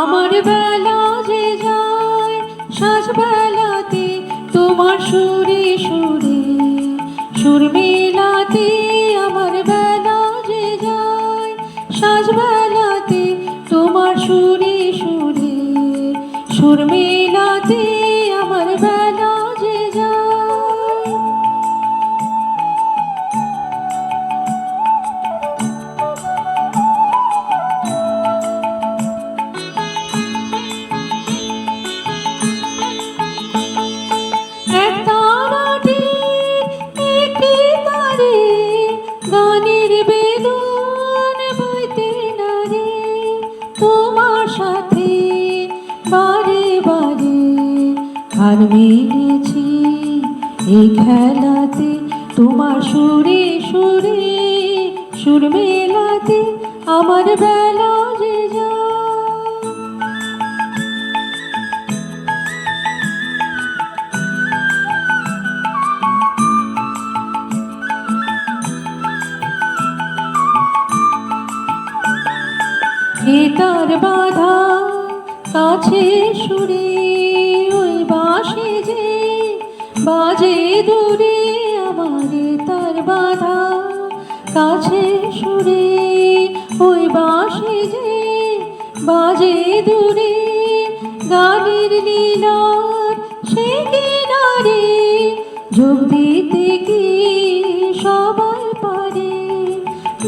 আমার বেলা যে যায় সাজ বেলাতে তোমার সুরে সুরে সুর মেলাতে। আমার বেলা যে যায় সাজ বেলাতে তোমার সুরে সুরে সুর মেলাতে। আমার বেলা যে যায় এক তারাটির একটি তারে গানের বেদন বইতে নারে। তোমার সাথে বারে বারে হার মেনেছি এই খেলাতে তোমার সুরে সুরে সুর মেলাতে। আমার বেলা যে যায় তার বাধা কাছে সুরে ওই বাঁশি যে বাজে দূরে। আমার তার বাধা কাছে সুরে ওই বাঁশি যে বাজে দূরে। গানের লীলার সে কিনারে যোগ দিতে কি সবাই পারে।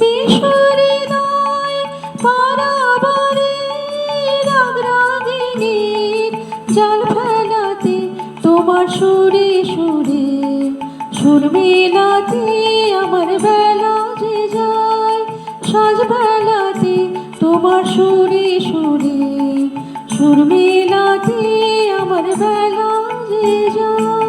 বিশ্বহৃদয় পারাবারে রাগ রাগিনীর জাল ফেলাতে তোমার সুরে সুরে সুর মেলাতে। আমার বেলা যে যায় সাজ বেলাতে তোমার সুরে সুরে সুর মেলাতে। আমার বেলা যে যায়।